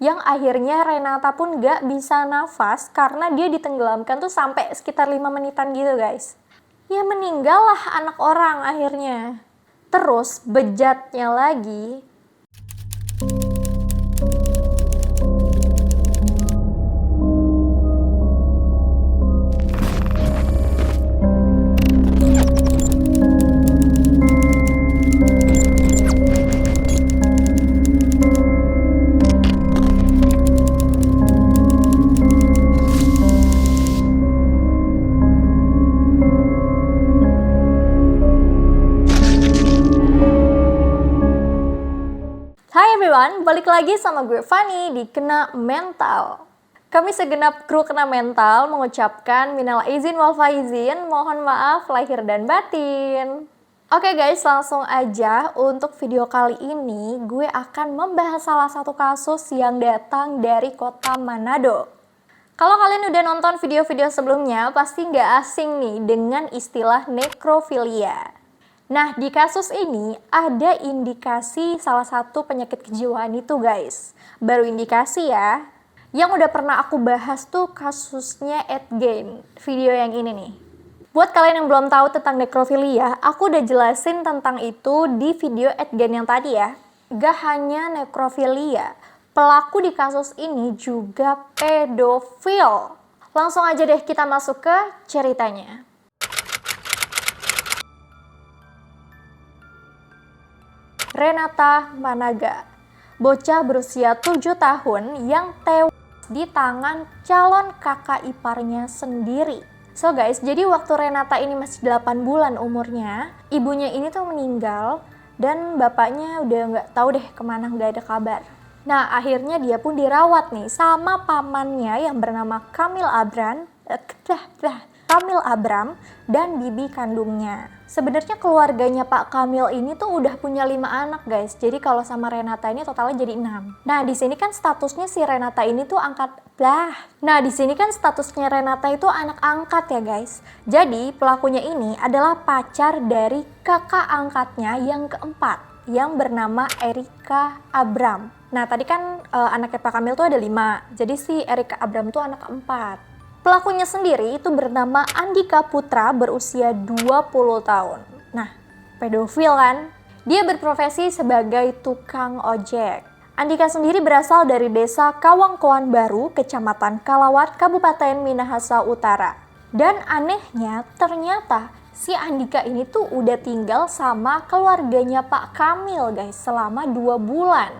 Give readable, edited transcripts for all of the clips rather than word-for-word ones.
yang akhirnya Renata pun gak bisa nafas karena dia ditenggelamkan tuh sampai sekitar 5 menitan gitu guys. Ya meninggal lah anak orang akhirnya. Terus bejatnya lagi, Hai everyone, balik lagi sama gue Fanny di Kena Mental. Kami segenap kru Kena Mental mengucapkan minal izin wal faizin, mohon maaf lahir dan batin. Oke guys, langsung aja untuk video kali ini gue akan membahas salah satu kasus yang datang dari kota Manado. Kalau kalian udah nonton video-video sebelumnya, pasti nggak asing nih dengan istilah nekrofilia. Nah, di kasus ini ada indikasi salah satu penyakit kejiwaan itu guys. Baru indikasi ya. Yang udah pernah aku bahas tuh kasusnya Ed Gein, video yang ini nih. Buat kalian yang belum tahu tentang nekrofilia, aku udah jelasin tentang itu di video Ed Gein yang tadi ya. Gak hanya nekrofilia, pelaku di kasus ini juga pedofil. Langsung aja deh kita masuk ke ceritanya. Renata Managa, bocah berusia 7 tahun yang tewas di tangan calon kakak iparnya sendiri. So guys, jadi waktu Renata ini masih 8 bulan umurnya, ibunya ini tuh meninggal dan bapaknya udah nggak tahu deh kemana, nggak ada kabar. Nah, akhirnya dia pun dirawat nih sama pamannya yang bernama Kamil Abram dan bibi kandungnya. Sebenarnya keluarganya Pak Kamil ini tuh udah punya 5 anak guys. Jadi kalau sama Renata ini totalnya jadi 6. Nah, di sini kan statusnya si Renata ini tuh Renata itu anak angkat ya guys. Jadi pelakunya ini adalah pacar dari kakak angkatnya yang keempat yang bernama Erika Abram. Nah, tadi kan anaknya Pak Kamil tuh ada 5. Jadi si Erika Abram tuh anak keempat. Pelakunya sendiri itu bernama Andika Putra, berusia 20 tahun. Nah, pedofil kan? Dia berprofesi sebagai tukang ojek. Andika sendiri berasal dari desa Kawangkoan Baru, Kecamatan Kalawat, Kabupaten Minahasa Utara. Dan anehnya, ternyata si Andika ini tuh udah tinggal sama keluarganya Pak Kamil guys selama 2 bulan.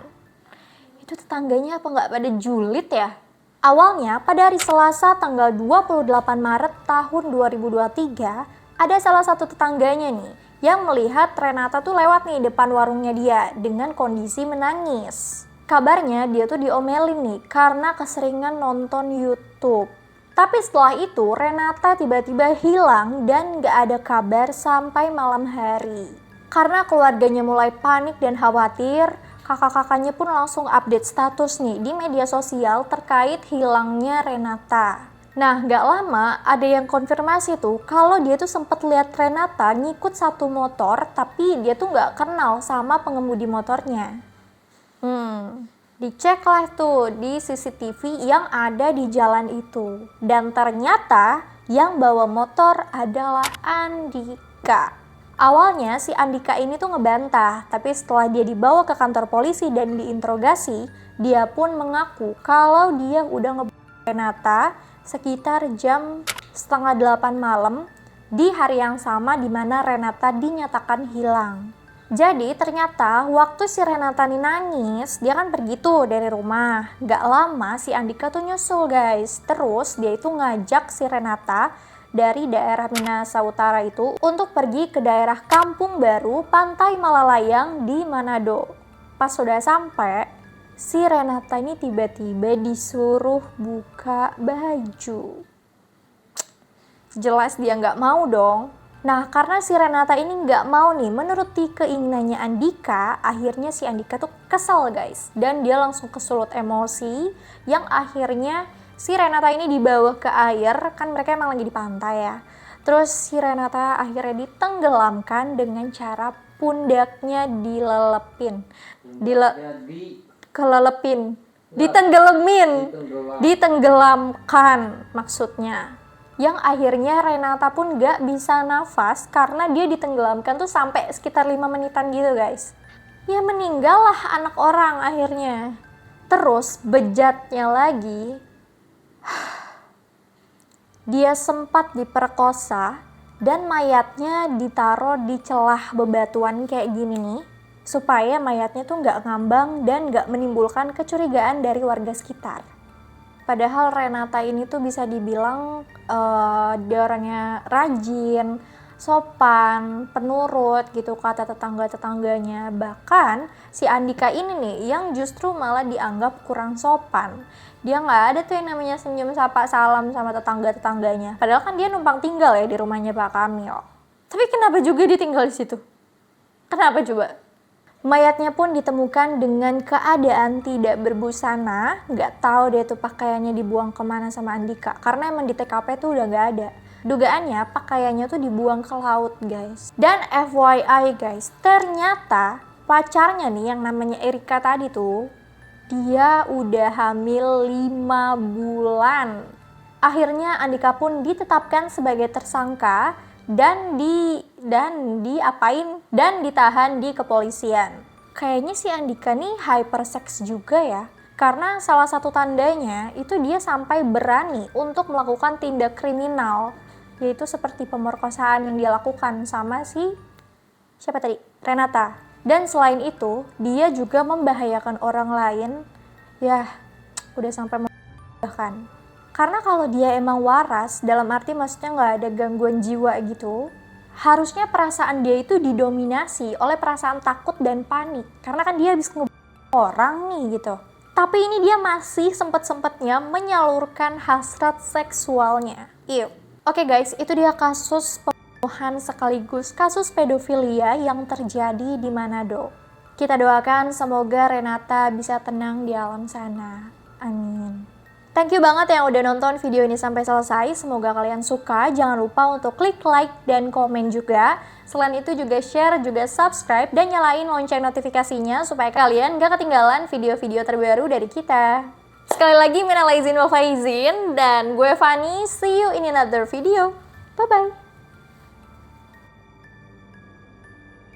Itu tetangganya apa nggak pada julid ya? Awalnya, pada hari Selasa tanggal 28 Maret tahun 2023, ada salah satu tetangganya nih yang melihat Renata tuh lewat nih depan warungnya dia dengan kondisi menangis. Kabarnya dia tuh diomelin nih karena keseringan nonton YouTube. Tapi setelah itu Renata tiba-tiba hilang dan gak ada kabar sampai malam hari. Karena keluarganya mulai panik dan khawatir, kakak-kakaknya pun langsung update status nih di media sosial terkait hilangnya Renata. Nah, gak lama ada yang konfirmasi tuh kalau dia tuh sempat lihat Renata ngikut satu motor tapi dia tuh gak kenal sama pengemudi motornya. Diceklah tuh di CCTV yang ada di jalan itu. Dan ternyata yang bawa motor adalah Andika. Awalnya si Andika ini tuh ngebantah, tapi setelah dia dibawa ke kantor polisi dan diinterogasi, dia pun mengaku kalau dia udah ngebawa Renata sekitar jam 7:30 malam di hari yang sama di mana Renata dinyatakan hilang. Jadi ternyata waktu si Renata nih nangis, dia kan pergi tuh dari rumah. Gak lama si Andika tuh nyusul guys. Terus dia itu ngajak si Renata dari daerah Minahasa Utara itu untuk pergi ke daerah Kampung Baru, Pantai Malalayang di Manado. Pas sudah sampai, si Renata ini tiba-tiba disuruh buka baju. Jelas dia nggak mau dong. Nah, karena si Renata ini nggak mau nih menuruti keinginannya Andika, akhirnya si Andika tuh kesal guys. Dan dia langsung kesulut emosi yang akhirnya si Renata ini dibawa ke air, kan mereka emang lagi di pantai ya. Terus si Renata akhirnya ditenggelamkan dengan cara pundaknya dilelepin. Kelelepin. ditenggelamkan maksudnya. Yang akhirnya Renata pun gak bisa nafas karena dia ditenggelamkan tuh sampai sekitar 5 menitan gitu guys. Ya meninggal lah anak orang akhirnya. Terus bejatnya lagi, dia sempat diperkosa dan mayatnya ditaruh di celah bebatuan kayak gini nih, supaya mayatnya tuh nggak ngambang dan nggak menimbulkan kecurigaan dari warga sekitar. Padahal Renata ini tuh bisa dibilang dia orangnya rajin, sopan, penurut gitu kata tetangga-tetangganya. Bahkan si Andika ini nih yang justru malah dianggap kurang sopan. Dia nggak ada tuh yang namanya senyum sapa salam sama tetangga-tetangganya. Padahal kan dia numpang tinggal ya di rumahnya Pak Kamil. Tapi kenapa juga dia tinggal di situ? Kenapa coba? Mayatnya pun ditemukan dengan keadaan tidak berbusana. Nggak tahu dia tuh pakaiannya dibuang kemana sama Andika. Karena emang di TKP tuh udah nggak ada. Dugaannya pakaiannya tuh dibuang ke laut guys. Dan FYI guys, ternyata pacarnya nih yang namanya Erika tadi tuh, dia udah hamil 5 bulan. Akhirnya Andika pun ditetapkan sebagai tersangka dan ditahan di kepolisian. Kayaknya si Andika nih hypersex juga ya. Karena salah satu tandanya itu dia sampai berani untuk melakukan tindak kriminal, yaitu seperti pemerkosaan yang dia lakukan sama si siapa tadi? Renata. Dan selain itu, dia juga membahayakan orang lain. Ya, udah sampai bahkan. Karena kalau dia emang waras, dalam arti maksudnya nggak ada gangguan jiwa gitu, harusnya perasaan dia itu didominasi oleh perasaan takut dan panik. Karena kan dia habis orang nih gitu. Tapi ini dia masih sempet-sempetnya menyalurkan hasrat seksualnya. Oke guys, itu dia kasus pembunuhan sekaligus kasus pedofilia yang terjadi di Manado. Kita doakan semoga Renata bisa tenang di alam sana. Amin. Thank you banget yang udah nonton video ini sampai selesai. Semoga kalian suka. Jangan lupa untuk klik like dan komen juga. Selain itu juga share, juga subscribe, dan nyalain lonceng notifikasinya supaya kalian gak ketinggalan video-video terbaru dari kita. Sekali lagi, minal aizin wal faizin, dan gue Fani. See you in another video. Bye-bye.